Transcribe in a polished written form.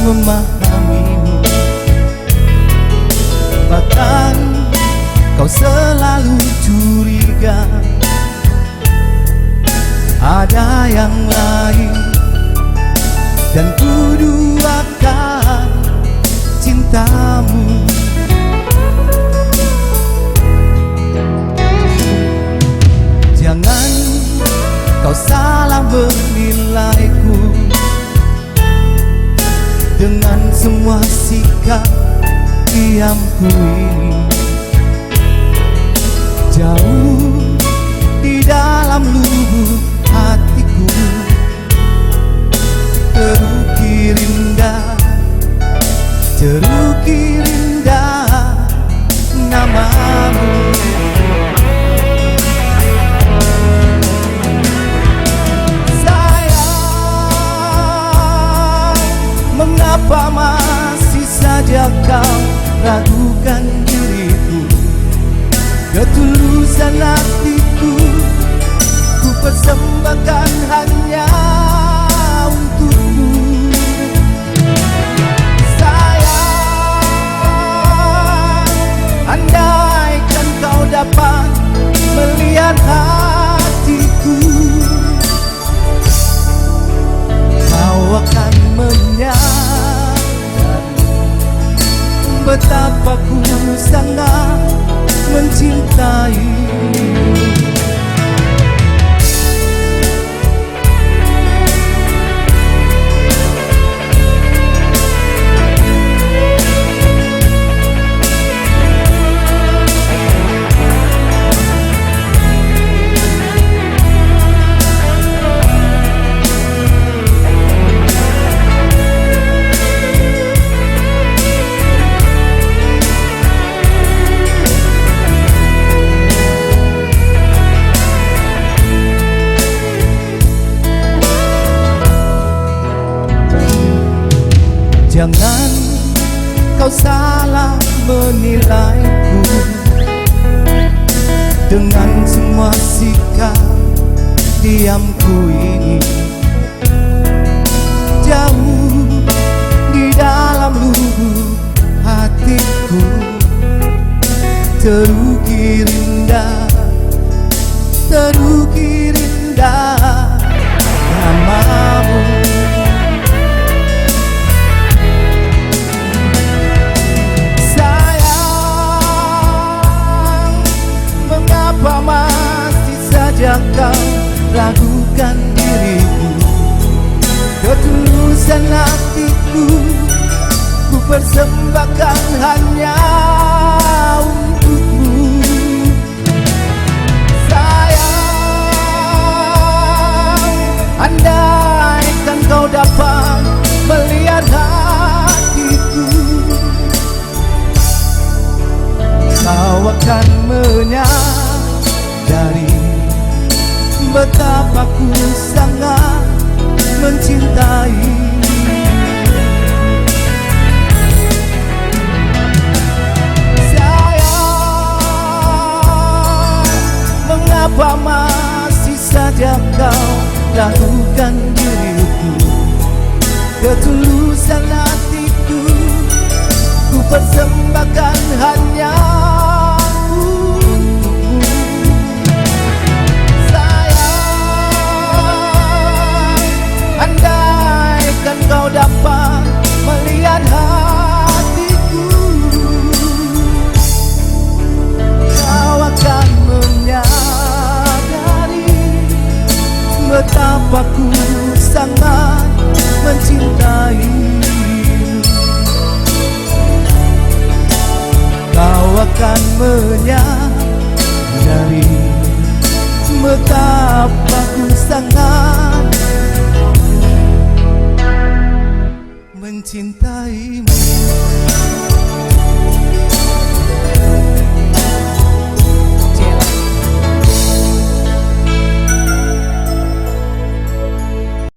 memahamimu. Bahkan kau selalu curiga ada yang lain, dan ku duakan cintamu. Jangan kau salah menilaiku dengan semua sikap diamku ini. Jauh di dalam lubuk hatiku terukir indah, terukir indah namamu. Sayang, mengapa masih saja kau ragukan diriku? Ketulusan hatiku ku persembahkan hanya untukmu. Sayang, andaikan kau dapat melihat hatiku, kau akan menyadari betapa ku sangat mencintaimu. Jangan kau salah menilaiku dengan semua sikap diamku ini. Jauh di dalam lubuk hatiku terukir indah, terukir indah namamu. Mengapa masih saja kau ragukan diriku? Ketulusan hatiku ku persembahkan hanya untukmu. Sayang, andaikan kau dapat melihat hatiku, kau akan menyadari betapa ku sangat mencintai. Sayang, mengapa masih saja kau ragukan diriku? Ketulusan hatiku ku persembahkan hanya untukmu. Sayang, andaikan kau dapat melihat hatiku, kau akan menyadari betapa ku sangat mencintai. Kau akan menyadari betapa ku sangat mencintaimu.